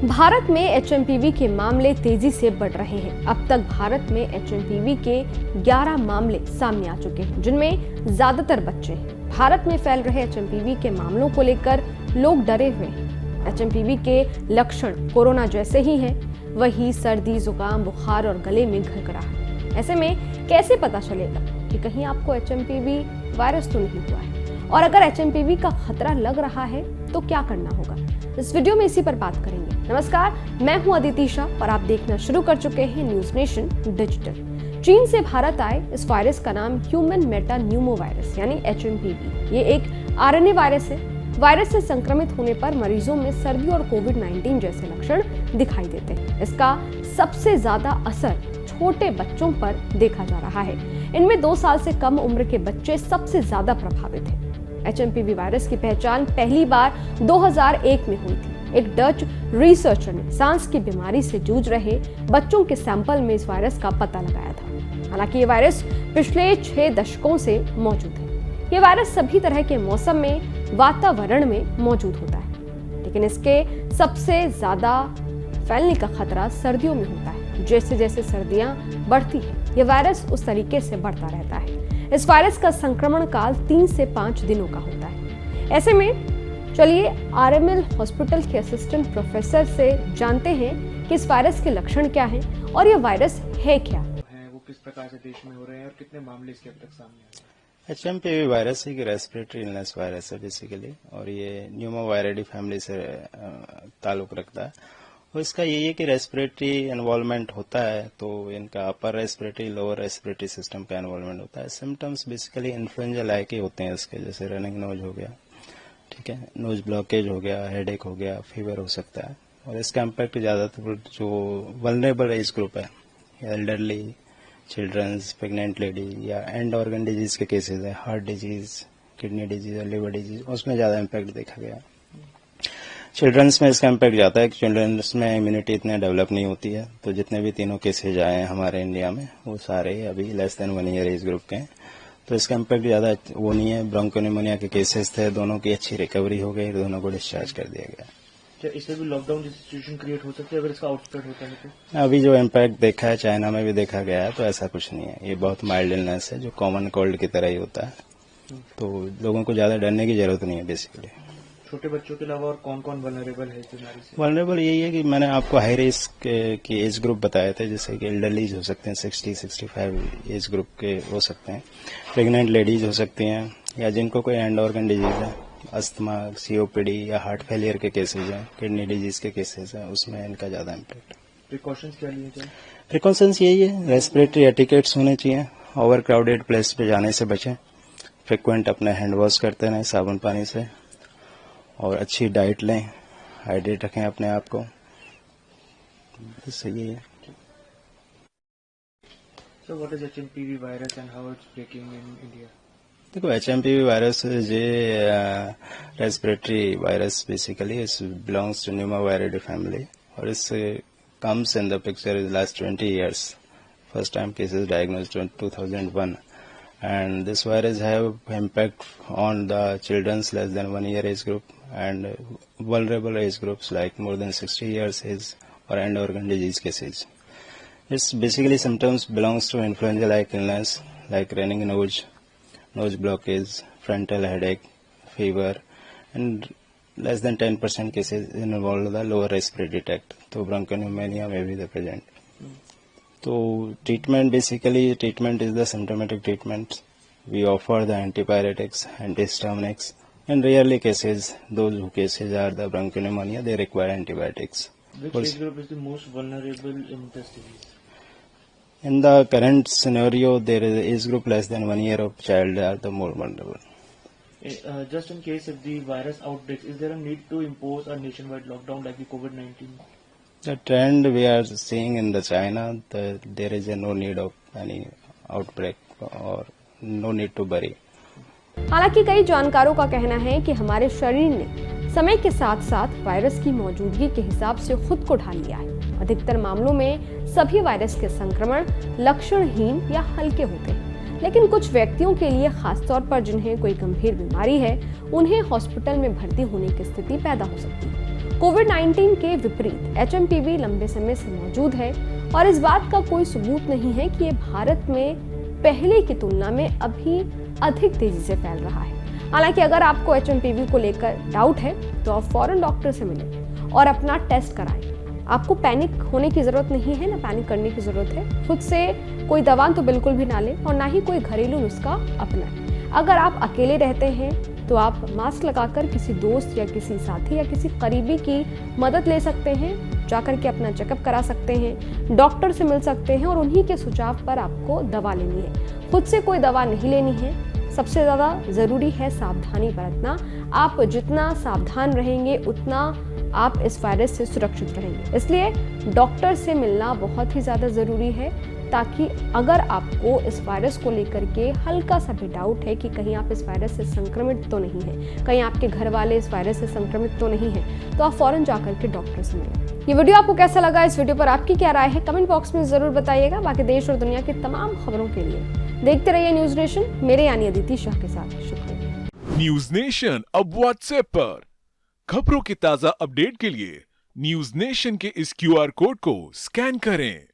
भारत में एचएमपीवी के मामले तेजी से बढ़ रहे हैं। अब तक भारत में एचएमपीवी के 11 मामले सामने आ चुके हैं, जिनमें ज्यादातर बच्चे हैं। भारत में फैल रहे एचएमपीवी के मामलों को लेकर लोग डरे हुए हैं। एचएमपीवी के लक्षण कोरोना जैसे ही हैं, वही सर्दी, जुकाम, बुखार और गले में घरघराहट। ऐसे में कैसे पता चलेगा कि कहीं आपको एचएमपीवी वायरस तो नहीं हुआ है? और अगर एचएमपीवी का खतरा लग रहा है तो क्या करना होगा? इस वीडियो में इसी पर बात करेंगे। नमस्कार, मैं हूं अदिति शाह और आप देखना शुरू कर चुके हैं न्यूज नेशन डिजिटल। चीन से भारत आए इस वायरस का नाम ह्यूमन मेटान्यूमो वायरस यानी एचएमपीवी। ये एक आरएनए वायरस है। वायरस से संक्रमित होने पर मरीजों में सर्दी और कोविड-19 जैसे लक्षण दिखाई देते हैं। इसका सबसे ज्यादा असर छोटे बच्चों पर देखा जा रहा है। इनमें 2 साल से कम उम्र के बच्चे सबसे ज्यादा प्रभावित हैं। एचएमपीवी वायरस की पहचान पहली बार 2001 में हुई थी। एक डच रिसर्चर ने सांस की बीमारी से जूझ रहे बच्चों के सैंपल में इस वायरस का पता लगाया था। हालांकि ये वायरस पिछले 6 दशकों से मौजूद है। ये वायरस सभी तरह के मौसम में, वातावरण में मौजूद होता है, लेकिन इसके सबसे ज्यादा फैलने का खतरा सर्दियों में होता है। जैसे जैसे सर्दियां बढ़ती है, ये वायरस उस तरीके से बढ़ता रहता है। इस वायरस का संक्रमण काल 3 से 5 दिनों का होता है। ऐसे में चलिए आरएमएल हॉस्पिटल के असिस्टेंट प्रोफेसर से जानते हैं कि इस वायरस के लक्षण क्या हैं और ये वायरस है क्या। वो किस प्रकार से देश में हो रहे हैं और कितने मामले इसके अब तक सामने आए हैं? एचएमपीवी वायरस एक रेस्पिरेटरी इलनेस वायरस है बेसिकली, और ये न्यूमोवायरिडी फैमिली से ताल्लुक रखता है। और इसका यही है कि रेस्पिरेटरी इन्वॉल्वमेंट होता है, तो इनका upper respiratory, lower respiratory system का इन्वॉल्वमेंट होता है। Symptoms basically influenza like he होते हैं इसके, जैसे रनिंग नोज हो गया, ठीक है, नोज ब्लॉकेज हो गया, हेडेक हो गया, फीवर हो सकता है। और इसका इम्पैक्ट ज्यादातर जो वल्नरेबल एज ग्रुप है, एल्डरली, चिल्ड्रंस, प्रेग्नेंट लेडी या एंड ऑर्गन डिजीज के केसेस है, हार्ट डिजीज, किडनी डिजीज और लिवर डिजीज, उसमें ज्यादा इम्पैक्ट देखा गया। चिल्ड्रंस में इसका इम्पैक्ट जाता है कि चिल्ड्रंस में इम्यूनिटी इतने डेवलप नहीं होती है, तो जितने भी तीनों केसेज आए हैं हमारे इंडिया में वो सारे अभी less than 1 year age group के हैं, तो इसका इम्पैक्ट ज्यादा वो नहीं है। ब्रोंकोनिमोनिया के केसेस थे, दोनों की अच्छी रिकवरी हो गई, दोनों को डिस्चार्ज कर दिया गया। क्या इससे भी लॉकडाउन जैसी सिचुएशन क्रिएट हो सकती है अगर इसका आउटस्प्रेड होता है तो? अभी जो इम्पैक्ट देखा है चाइना में भी देखा गया है, तो ऐसा कुछ नहीं है। ये बहुत माइल्ड इलनेस है जो कॉमन कोल्ड की तरह ही होता है, तो लोगों को ज्यादा डरने की जरूरत नहीं है। बेसिकली छोटे बच्चों के अलावा और कौन कौन वल्नरेबल है इस बीमारी से? वल्नरेबल यही है कि मैंने आपको हाई रिस्क की एज ग्रुप बताए थे, जैसे कि एल्डरलीज हो सकते हैं, 60-65 एज ग्रुप के हो सकते हैं, प्रेग्नेंट लेडीज हो सकती हैं, या जिनको कोई एंड ऑर्गन डिजीज है, अस्थमा, सीओपीडी या हार्ट फेलियर के केसेज हैं, किडनी डिजीज के केसेज हैं, उसमें इनका ज्यादा इम्पैक्ट। प्रिकॉशंस क्या लिए जाए? प्रिकॉशंस यही है, रेस्पिरेटरी एटिकेट्स होने चाहिए, ओवर क्राउडेड प्लेस पे जाने से बचें, फ्रिक्वेंट अपने हैंड वॉश करते रहें साबुन पानी से, और अच्छी डाइट लें, हाइड्रेट रखें अपने आप को, बस यही है। So what is HMPV virus and how it's breaking in India? देखो, एचएमपीवी वायरस ये respiratory virus basically belongs to Pneumoviridae family, और इस comes in the picture is last 20 years. First time cases diagnosed in 2001, and this virus have impact on the children's less than 1 year age group and vulnerable age groups like more than 60 years age or end organ disease cases. Its basically symptoms belongs to influenza-like illness like running nose blockage, frontal headache, fever, and less than 10% cases involve the lower respiratory tract. तो bronchopneumonia may be the present. तो treatment is the symptomatic treatment. We offer the antipyretics, antihistaminics. In rarely cases, those who cases are the bronchopneumonia, they require antibiotics. Which age group is the most vulnerable in this disease? In the current scenario, there is age group less than 1 year of child are the more vulnerable. Just in case if the virus outbreaks, is there a need to impose a nationwide lockdown like the COVID-19? The trend we are seeing in the China, there is no need of any outbreak or no need to bury. हालांकि कई जानकारों का कहना है कि हमारे शरीर ने समय के साथ साथ वायरस की मौजूदगी के हिसाब से खुद को ढाल लिया है। अधिकतर मामलों में सभी वायरस के संक्रमण लक्षणहीन या हल्के होते हैं, लेकिन कुछ व्यक्तियों के लिए, खासतौर पर जिन्हें कोई गंभीर बीमारी है, उन्हें हॉस्पिटल में भर्ती होने की स्थिति पैदा हो सकती है। कोविड-19 के विपरीत एचएमपीवी लंबे समय से मौजूद है और इस बात का कोई सबूत नहीं है कि ये भारत में पहले की तुलना में अभी अधिक तेजी से फैल रहा है। हालांकि अगर आपको एचएमपीवी को लेकर डाउट है तो आप फौरन डॉक्टर से मिलें और अपना टेस्ट कराएं। आपको पैनिक होने की जरूरत नहीं है, ना पैनिक करने की जरूरत है। खुद से कोई दवा तो बिल्कुल भी ना लें और ना ही कोई घरेलू नुस्खा अपनाएं। अगर आप अकेले रहते हैं तो आप मास्क लगाकर किसी दोस्त या किसी साथी या किसी करीबी की मदद ले सकते हैं, जाकर के अपना चेकअप करा सकते हैं, डॉक्टर से मिल सकते हैं और उन्हीं के सुझाव पर आपको दवा लेनी है। खुद से कोई दवा नहीं लेनी है। सबसे ज़्यादा ज़रूरी है सावधानी बरतना। आप जितना सावधान रहेंगे उतना आप इस वायरस से सुरक्षित रहेंगे। इसलिए डॉक्टर से मिलना बहुत ही ज़्यादा ज़रूरी है, ताकि अगर आपको इस वायरस को लेकर के हल्का सा भी डाउट है कि कहीं आप इस वायरस से संक्रमित तो नहीं हैं, कहीं आपके घर वाले इस वायरस से संक्रमित तो नहीं हैं, तो आप फौरन जाकर के डॉक्टर से मिलें। ये वीडियो आपको कैसा लगा? इस वीडियो पर आपकी क्या राय है? कमेंट बॉक्स में ज़रूर बताइएगा। बाकी देश और दुनिया की तमाम खबरों के लिए देखते रहिए न्यूज़ नेशन, मेरे यानी अदिति शाह के साथ। शुक्रिया। न्यूज नेशन अब व्हाट्सएप पर खबरों की ताजा अपडेट के लिए न्यूज नेशन के इस QR कोड को स्कैन करें।